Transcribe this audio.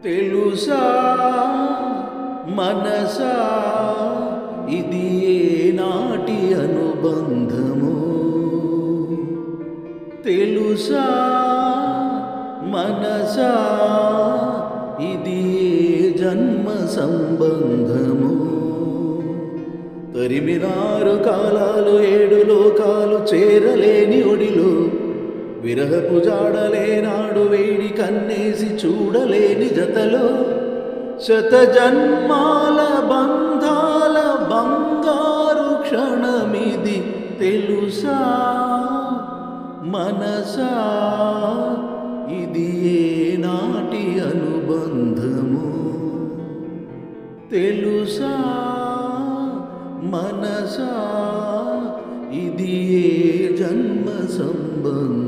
తెలుసా మనసా ఇది ఏనాటి అనుబంధము. తెలుసా మనసా ఇది ఏ జన్మ సంబంధము. తరిమినారు కాలాలు ఏడు లోకాలు చేరలేని ఒడిలో, విరహపు జాడలేనాడు వేడి కన్నేసి చూడలేని జతలో, శత జన్మాల బంధాల బంగారు క్షణమిది. తెలుసా మనసా ఇది ఏనాటి అనుబంధము. తెలుసా మనసా ఇది ఏ జన్మ సంబంధము.